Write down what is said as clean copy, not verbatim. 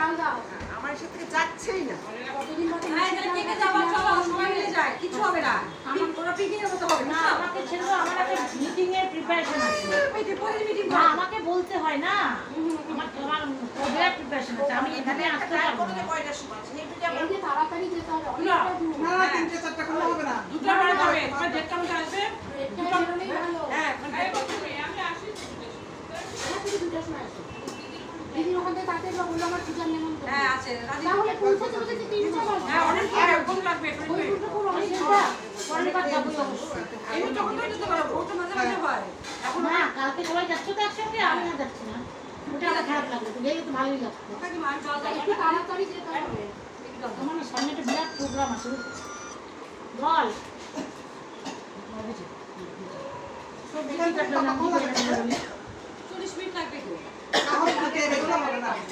আমার সাথে থেকে যাচ্ছেই না। কতদিন বাদে কে কে যাবা চলো সবাই মিলে যায় কিছু হবে না আমার পুরো পিকনিকের মতো হবে না আমাকে ছেড়ে আমার একটা মিটিং এর প্রিপারেশন আছে মিটিং না আমাকে বলতে হয় না আমার ওদের প্রিপারেশন আছে আমি এখানে আসতে পারবো না কয়টা সময় আছে এই যে তাড়াতাড়ি যেতে হবে না 3টে 4টা করে হবে না দুটো বার যাবে তোমার ডেট কাউন্ট আসবে হ্যাঁ আমি আসি দুটোর সময় আসো দিদি ওখান থেকে তাতে বললো আমার পূজার নেমন্তন্ন হ্যাঁ আছে তাহলে পৌঁছাতে পৌঁছাতে 3-4 বাজে হ্যাঁ অনেক কম লাগবে পরের বার যাবো অবশ্যই এই তো কোথায় যেতে পারো ওটা মাঝে মাঝে হয় এখন না কালকে সবাই যাচ্ছে তো একসঙ্গে আমি না যাচ্ছি না ওটা আমার খারাপ লাগলো তো গেলে তো ভালোই লাগতো ওটা কি মান চল যায় একটু তাড়াতাড়ি যেতে হবে তোমার সামনে একটা বিরাট প্রোগ্রাম আছে বল সব দেখি কাটলো না 40 মিনিট লাগবে তো তাহলে